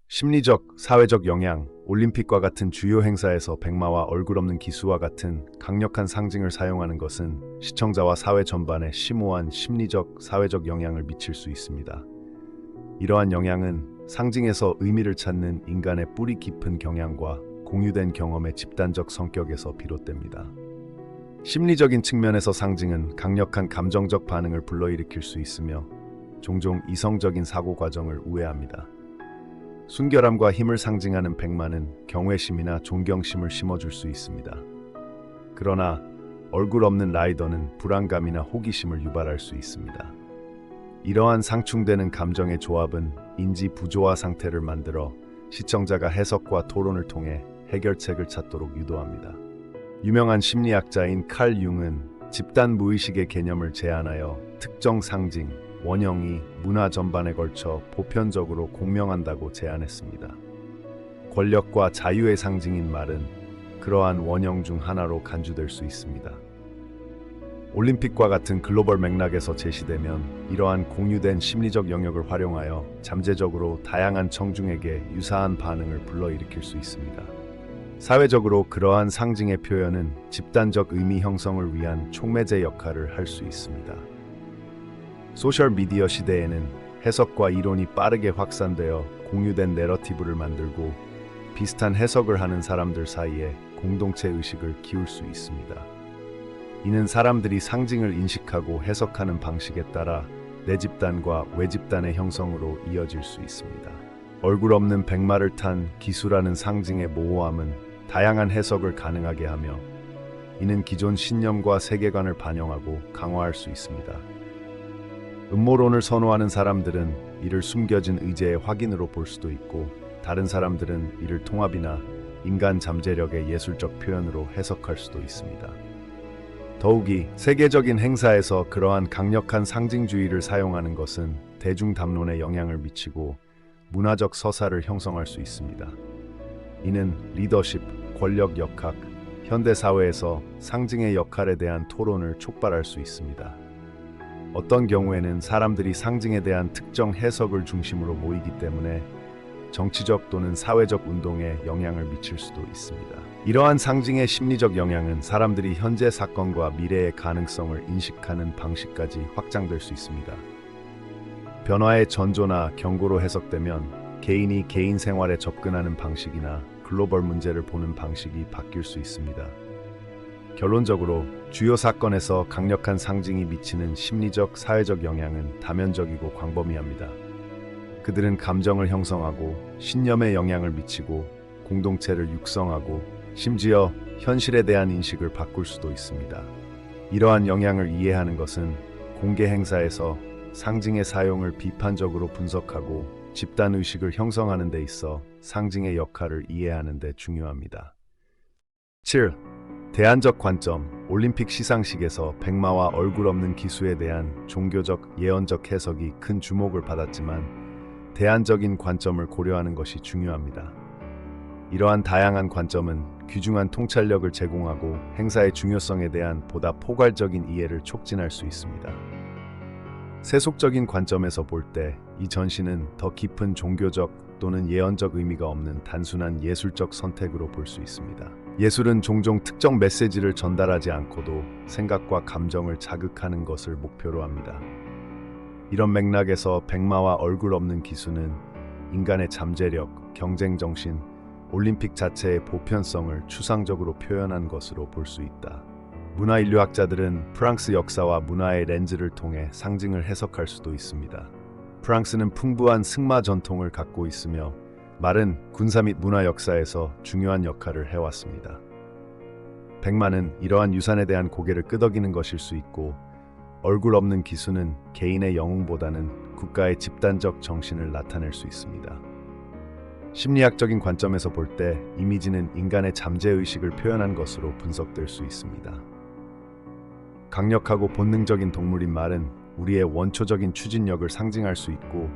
심리적, 사회적 영향. 올림픽과 같은 주요 행사에서 백마와 얼굴 없는 기수와 같은 강력한 상징을 사용하는 것은 시청자와 사회 전반에 심오한 심리적, 사회적 영향을 미칠 수 있습니다. 이러한 영향은 상징에서 의미를 찾는 인간의 뿌리 깊은 경향과 공유된 경험의 집단적 성격에서 비롯됩니다. 심리적인 측면에서 상징은 강력한 감정적 반응을 불러일으킬 수 있으며 종종 이성적인 사고 과정을 우회합니다. 순결함과 힘을 상징하는 백마는 경외심이나 존경심을 심어줄 수 있습니다. 그러나 얼굴 없는 라이더는 불안감이나 호기심을 유발할 수 있습니다. 이러한 상충되는 감정의 조합은 인지 부조화 상태를 만들어 시청자가 해석과 토론을 통해 해결책을 찾도록 유도합니다. 유명한 심리학자인 칼 융은 집단 무의식의 개념을 제안하여 특정 상징, 원형이 문화 전반에 걸쳐 보편적으로 공명한다고 제안했습니다. 권력과 자유의 상징인 말은 그러한 원형 중 하나로 간주될 수 있습니다. 올림픽과 같은 글로벌 맥락에서 제시되면 이러한 공유된 심리적 영역을 활용하여 잠재적으로 다양한 청중에게 유사한 반응을 불러일으킬 수 있습니다. 사회적으로 그러한 상징의 표현은 집단적 의미 형성을 위한 촉매제 역할을 할 수 있습니다. 소셜미디어 시대에는 해석과 이론이 빠르게 확산되어 공유된 내러티브를 만들고 비슷한 해석을 하는 사람들 사이에 공동체 의식을 키울 수 있습니다. 이는 사람들이 상징을 인식하고 해석하는 방식에 따라 내 집단과 외 집단의 형성으로 이어질 수 있습니다. 얼굴 없는 백마를 탄 기수라는 상징의 모호함은 다양한 해석을 가능하게 하며 이는 기존 신념과 세계관을 반영하고 강화할 수 있습니다. 음모론을 선호하는 사람들은 이를 숨겨진 의제의 확인으로 볼 수도 있고, 다른 사람들은 이를 통합이나 인간 잠재력의 예술적 표현으로 해석할 수도 있습니다. 더욱이 세계적인 행사에서 그러한 강력한 상징주의를 사용하는 것은 대중 담론에 영향을 미치고 문화적 서사를 형성할 수 있습니다. 이는 리더십, 권력 역학, 현대 사회에서 상징의 역할에 대한 토론을 촉발할 수 있습니다. 어떤 경우에는 사람들이 상징에 대한 특정 해석을 중심으로 모이기 때문에 정치적 또는 사회적 운동에 영향을 미칠 수도 있습니다. 이러한 상징의 심리적 영향은 사람들이 현재 사건과 미래의 가능성을 인식하는 방식까지 확장될 수 있습니다. 변화의 전조나 경고로 해석되면 개인이 개인 생활에 접근하는 방식이나 글로벌 문제를 보는 방식이 바뀔 수 있습니다. 결론적으로 주요 사건에서 강력한 상징이 미치는 심리적, 사회적 영향은 다면적이고 광범위합니다. 그들은 감정을 형성하고 신념에 영향을 미치고 공동체를 육성하고 심지어 현실에 대한 인식을 바꿀 수도 있습니다. 이러한 영향을 이해하는 것은 공개 행사에서 상징의 사용을 비판적으로 분석하고 집단의식을 형성하는 데 있어 상징의 역할을 이해하는 데 중요합니다. 7. 대안적 관점. 올림픽 시상식에서 백마와 얼굴 없는 기수에 대한 종교적, 예언적 해석이 큰 주목을 받았지만 대안적인 관점을 고려하는 것이 중요합니다. 이러한 다양한 관점은 귀중한 통찰력을 제공하고 행사의 중요성에 대한 보다 포괄적인 이해를 촉진할 수 있습니다. 세속적인 관점에서 볼 때 이 전시는 더 깊은 종교적 또는 예언적 의미가 없는 단순한 예술적 선택으로 볼 수 있습니다. 예술은 종종 특정 메시지를 전달하지 않고도 생각과 감정을 자극하는 것을 목표로 합니다. 이런 맥락에서 백마와 얼굴 없는 기수는 인간의 잠재력, 경쟁정신, 올림픽 자체의 보편성을 추상적으로 표현한 것으로 볼 수 있다. 문화인류학자들은 프랑스 역사와 문화의 렌즈를 통해 상징을 해석할 수도 있습니다. 프랑스는 풍부한 승마 전통을 갖고 있으며 말은 군사 및 문화 역사에서 중요한 역할을 해왔습니다. 백마는 이러한 유산에 대한 고개를 끄덕이는 것일 수 있고, 얼굴 없는 기수는 개인의 영웅보다는 국가의 집단적 정신을 나타낼 수 있습니다. 심리학적인 관점에서 볼 때 이미지는 인간의 잠재의식을 표현한 것으로 분석될 수 있습니다. 강력하고 본능적인 동물인 말은 우리의 원초적인 추진력을 상징할 수 있고,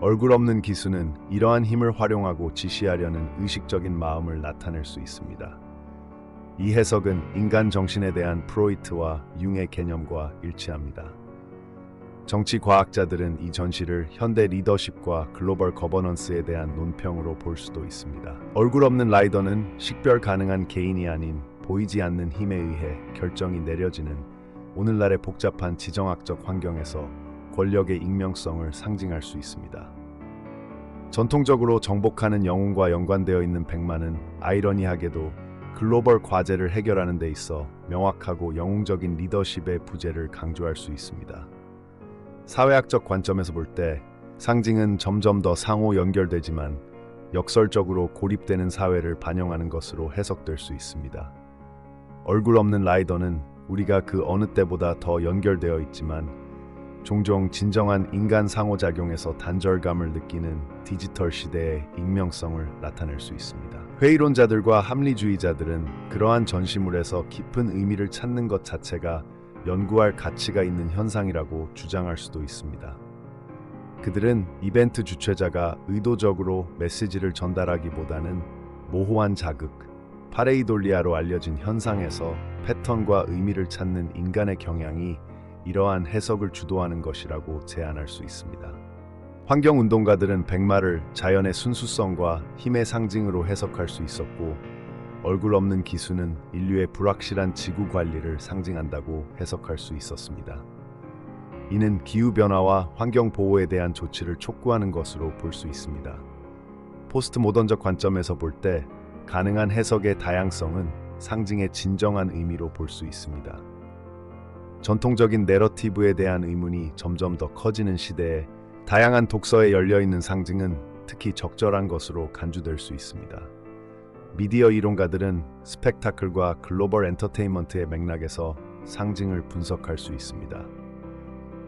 얼굴 없는 기수는 이러한 힘을 활용하고 지시하려는 의식적인 마음을 나타낼 수 있습니다. 이 해석은 인간 정신에 대한 프로이트와 융의 개념과 일치합니다. 정치 과학자들은 이 전시를 현대 리더십과 글로벌 거버넌스에 대한 논평으로 볼 수도 있습니다. 얼굴 없는 라이더는 식별 가능한 개인이 아닌 보이지 않는 힘에 의해 결정이 내려지는 오늘날의 복잡한 지정학적 환경에서 권력의 익명성을 상징할 수 있습니다. 전통적으로 정복하는 영웅과 연관되어 있는 백마는 아이러니하게도 글로벌 과제를 해결하는 데 있어 명확하고 영웅적인 리더십의 부재를 강조할 수 있습니다. 사회학적 관점에서 볼 때 상징은 점점 더 상호 연결되지만 역설적으로 고립되는 사회를 반영하는 것으로 해석될 수 있습니다. 얼굴 없는 라이더는 우리가 그 어느 때보다 더 연결되어 있지만 종종 진정한 인간 상호작용에서 단절감을 느끼는 디지털 시대의 익명성을 나타낼 수 있습니다. 회의론자들과 합리주의자들은 그러한 전시물에서 깊은 의미를 찾는 것 자체가 연구할 가치가 있는 현상이라고 주장할 수도 있습니다. 그들은 이벤트 주최자가 의도적으로 메시지를 전달하기보다는 모호한 자극, 파레이돌리아로 알려진 현상에서 패턴과 의미를 찾는 인간의 경향이 이러한 해석을 주도하는 것이라고 제안할 수 있습니다. 환경운동가들은 백마를 자연의 순수성과 힘의 상징으로 해석할 수 있었고, 얼굴 없는 기수는 인류의 불확실한 지구 관리를 상징한다고 해석할 수 있었습니다. 이는 기후변화와 환경보호에 대한 조치를 촉구하는 것으로 볼 수 있습니다. 포스트 모던적 관점에서 볼 때 가능한 해석의 다양성은 상징의 진정한 의미로 볼 수 있습니다. 전통적인 내러티브에 대한 의문이 점점 더 커지는 시대에 다양한 독서에 열려있는 상징은 특히 적절한 것으로 간주될 수 있습니다. 미디어 이론가들은 스펙타클과 글로벌 엔터테인먼트의 맥락에서 상징을 분석할 수 있습니다.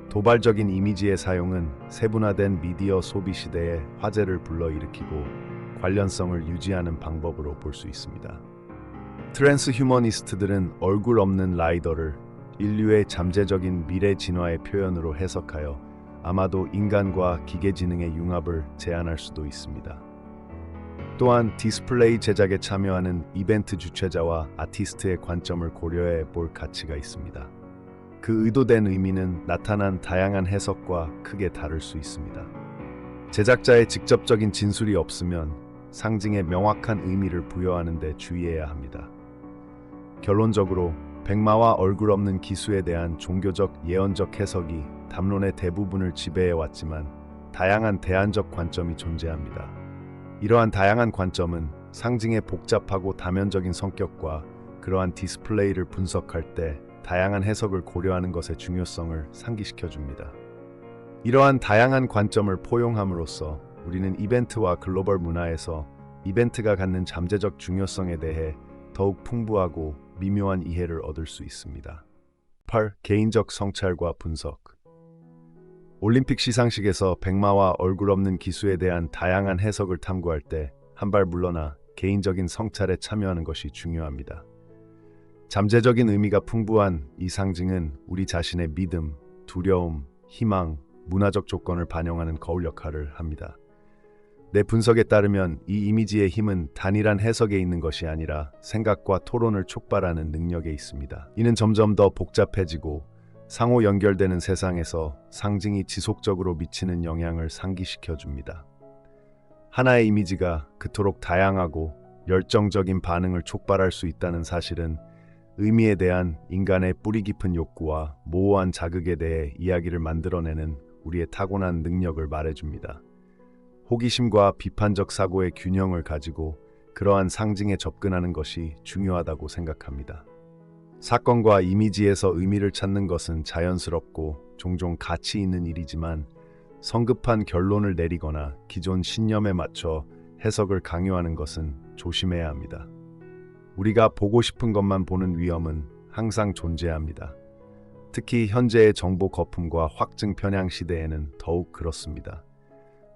도발적인 이미지의 사용은 세분화된 미디어 소비 시대에 화제를 불러일으키고 관련성을 유지하는 방법으로 볼 수 있습니다. 트랜스 휴머니스트들은 얼굴 없는 라이더를 인류의 잠재적인 미래 진화의 표현으로 해석하여 아마도 인간과 기계지능의 융합을 제안할 수도 있습니다. 또한 디스플레이 제작에 참여하는 이벤트 주최자와 아티스트의 관점을 고려해 볼 가치가 있습니다. 그 의도된 의미는 나타난 다양한 해석과 크게 다를 수 있습니다. 제작자의 직접적인 진술이 없으면 상징에 명확한 의미를 부여하는 데 주의해야 합니다. 결론적으로 백마와 얼굴 없는 기수에 대한 종교적 예언적 해석이 담론의 대부분을 지배해왔지만 다양한 대안적 관점이 존재합니다. 이러한 다양한 관점은 상징의 복잡하고 다면적인 성격과 그러한 디스플레이를 분석할 때 다양한 해석을 고려하는 것의 중요성을 상기시켜줍니다. 이러한 다양한 관점을 포용함으로써 우리는 이벤트와 글로벌 문화에서 이벤트가 갖는 잠재적 중요성에 대해 더욱 풍부하고 미묘한 이해를 얻을 수 있습니다. 8. 개인적 성찰과 분석. 올림픽 시상식에서 백마와 얼굴 없는 기수에 대한 다양한 해석을 탐구할 때 한 발 물러나 개인적인 성찰에 참여하는 것이 중요합니다. 잠재적인 의미가 풍부한 이 상징은 우리 자신의 믿음, 두려움, 희망, 문화적 조건을 반영하는 거울 역할을 합니다. 내 분석에 따르면 이 이미지의 힘은 단일한 해석에 있는 것이 아니라 생각과 토론을 촉발하는 능력에 있습니다. 이는 점점 더 복잡해지고 상호 연결되는 세상에서 상징이 지속적으로 미치는 영향을 상기시켜줍니다. 하나의 이미지가 그토록 다양하고 열정적인 반응을 촉발할 수 있다는 사실은 의미에 대한 인간의 뿌리 깊은 욕구와 모호한 자극에 대해 이야기를 만들어내는 우리의 타고난 능력을 말해줍니다. 호기심과 비판적 사고의 균형을 가지고 그러한 상징에 접근하는 것이 중요하다고 생각합니다. 사건과 이미지에서 의미를 찾는 것은 자연스럽고 종종 가치 있는 일이지만 성급한 결론을 내리거나 기존 신념에 맞춰 해석을 강요하는 것은 조심해야 합니다. 우리가 보고 싶은 것만 보는 위험은 항상 존재합니다. 특히 현재의 정보 거품과 확증 편향 시대에는 더욱 그렇습니다.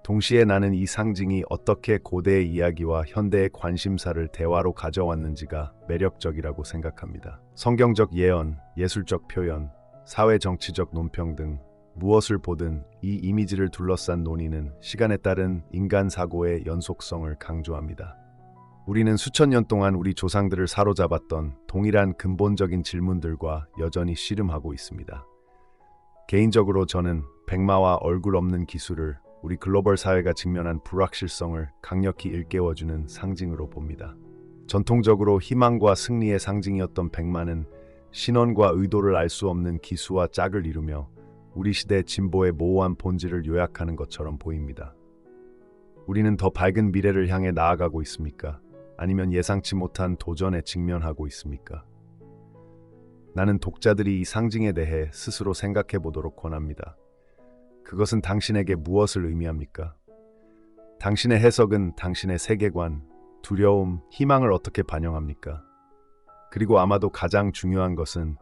동시에 나는 이 상징이 어떻게 고대의 이야기와 현대의 관심사를 대화로 가져왔는지가 매력적이라고 생각합니다. 성경적 예언, 예술적 표현, 사회 정치적 논평 등 무엇을 보든 이 이미지를 둘러싼 논의는 시간에 따른 인간 사고의 연속성을 강조합니다. 우리는 수천 년 동안 우리 조상들을 사로잡았던 동일한 근본적인 질문들과 여전히 씨름하고 있습니다. 개인적으로 저는 백마와 얼굴 없는 기술을 우리 글로벌 사회가 직면한 불확실성을 강력히 일깨워주는 상징으로 봅니다. 전통적으로 희망과 승리의 상징이었던 백마는 신원과 의도를 알 수 없는 기수와 짝을 이루며 우리 시대 진보의 모호한 본질을 요약하는 것처럼 보입니다. 우리는 더 밝은 미래를 향해 나아가고 있습니까? 아니면 예상치 못한 도전에 직면하고 있습니까? 나는 독자들이 이 상징에 대해 스스로 생각해 보도록 권합니다. 그것은 당신에게 무엇을 의미합니까? 당신의 해석은 당신의 세계관, 두려움, 희망을 어떻게 반영합니까? 그리고 아마도 가장 중요한 것은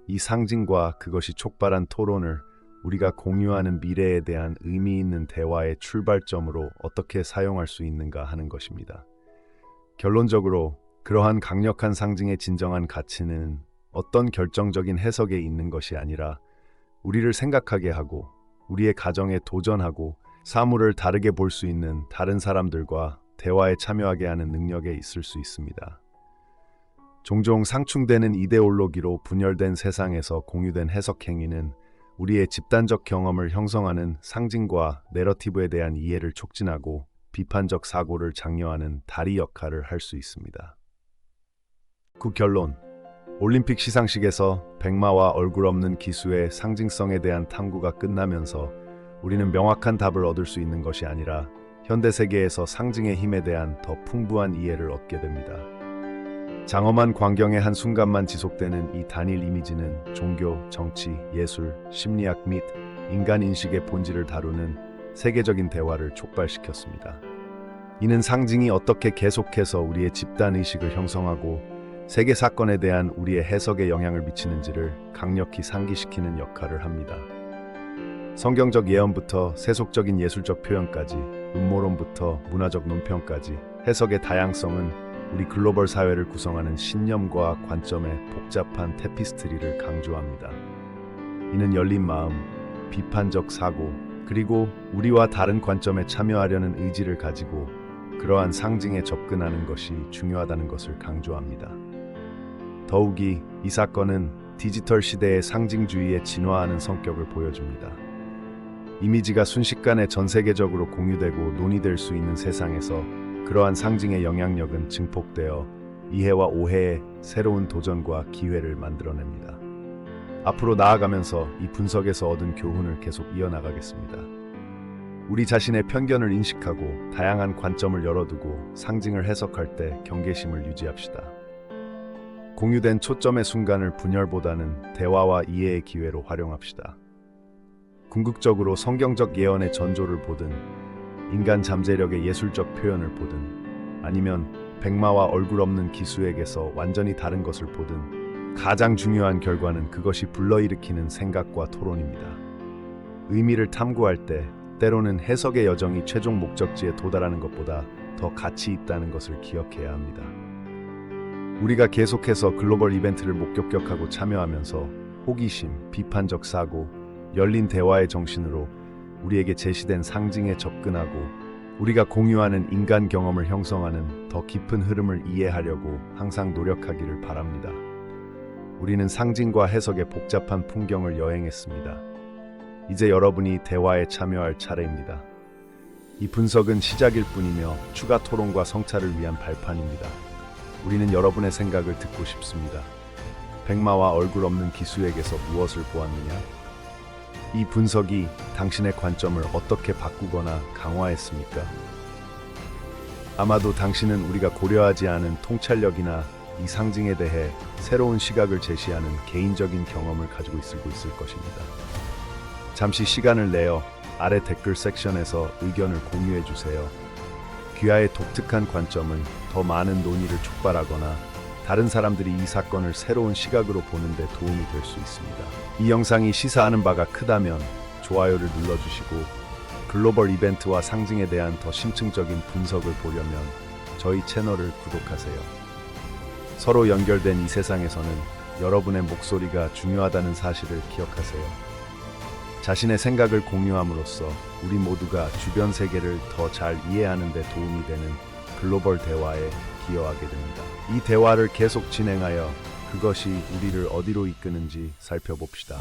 이 상징과 그것이 촉발한 토론을 우리가 공유하는 미래에 대한 의미 있는 대화의 출발점으로 어떻게 사용할 수 있는가 하는 것입니다. 결론적으로 그러한 강력한 상징의 진정한 가치는 어떤 결정적인 해석에 있는 것이 아니라 우리를 생각하게 하고 우리의 가정에 도전하고 사물을 다르게 볼 수 있는 다른 사람들과 대화에 참여하게 하는 능력에 있을 수 있습니다. 종종 상충되는 이데올로기로 분열된 세상에서 공유된 해석 행위는 우리의 집단적 경험을 형성하는 상징과 내러티브에 대한 이해를 촉진하고 비판적 사고를 장려하는 다리 역할을 할 수 있습니다. 그 결론, 올림픽 시상식에서 백마와 얼굴 없는 기수의 상징성에 대한 탐구가 끝나면서 우리는 명확한 답을 얻을 수 있는 것이 아니라 현대 세계에서 상징의 힘에 대한 더 풍부한 이해를 얻게 됩니다. 장엄한 광경의 한 순간만 지속되는 이 단일 이미지는 종교, 정치, 예술, 심리학 및 인간 인식의 본질을 다루는 세계적인 대화를 촉발시켰습니다. 이는 상징이 어떻게 계속해서 우리의 집단 의식을 형성하고 세계 사건에 대한 우리의 해석에 영향을 미치는지를 강력히 상기시키는 역할을 합니다. 성경적 예언부터 세속적인 예술적 표현까지, 음모론부터 문화적 논평까지 해석의 다양성은 우리 글로벌 사회를 구성하는 신념과 관점의 복잡한 테피스트리를 강조합니다. 이는 열린 마음, 비판적 사고, 그리고 우리와 다른 관점에 참여하려는 의지를 가지고 그러한 상징에 접근하는 것이 중요하다는 것을 강조합니다. 더욱이 이 사건은 디지털 시대의 상징주의에 진화하는 성격을 보여줍니다. 이미지가 순식간에 전 세계적으로 공유되고 논의될 수 있는 세상에서 그러한 상징의 영향력은 증폭되어 이해와 오해의 새로운 도전과 기회를 만들어냅니다. 앞으로 나아가면서 이 분석에서 얻은 교훈을 계속 이어나가겠습니다. 우리 자신의 편견을 인식하고 다양한 관점을 열어두고 상징을 해석할 때 경계심을 유지합시다. 공유된 초점의 순간을 분열보다는 대화와 이해의 기회로 활용합시다. 궁극적으로 성경적 예언의 전조를 보든 인간 잠재력의 예술적 표현을 보든 아니면 백마와 얼굴 없는 기수에게서 완전히 다른 것을 보든 가장 중요한 결과는 그것이 불러일으키는 생각과 토론입니다. 의미를 탐구할 때 때로는 해석의 여정이 최종 목적지에 도달하는 것보다 더 가치 있다는 것을 기억해야 합니다. 우리가 계속해서 글로벌 이벤트를 목격하고 참여하면서 호기심, 비판적 사고, 열린 대화의 정신으로 우리에게 제시된 상징에 접근하고 우리가 공유하는 인간 경험을 형성하는 더 깊은 흐름을 이해하려고 항상 노력하기를 바랍니다. 우리는 상징과 해석의 복잡한 풍경을 여행했습니다. 이제 여러분이 대화에 참여할 차례입니다. 이 분석은 시작일 뿐이며 추가 토론과 성찰을 위한 발판입니다. 우리는 여러분의 생각을 듣고 싶습니다. 백마와 얼굴 없는 기수에게서 무엇을 보았느냐? 이 분석이 당신의 관점을 어떻게 바꾸거나 강화했습니까? 아마도 당신은 우리가 고려하지 않은 통찰력이나 이 상징에 대해 새로운 시각을 제시하는 개인적인 경험을 가지고 있을 것입니다. 잠시 시간을 내어 아래 댓글 섹션에서 의견을 공유해 주세요. 귀하의 독특한 관점은 더 많은 논의를 촉발하거나 다른 사람들이 이 사건을 새로운 시각으로 보는 데 도움이 될 수 있습니다. 이 영상이 시사하는 바가 크다면 좋아요를 눌러주시고 글로벌 이벤트와 상징에 대한 더 심층적인 분석을 보려면 저희 채널을 구독하세요. 서로 연결된 이 세상에서는 여러분의 목소리가 중요하다는 사실을 기억하세요. 자신의 생각을 공유함으로써 우리 모두가 주변 세계를 더 잘 이해하는 데 도움이 되는 글로벌 대화에 기여하게 됩니다. 이 대화를 계속 진행하여 그것이 우리를 어디로 이끄는지 살펴봅시다.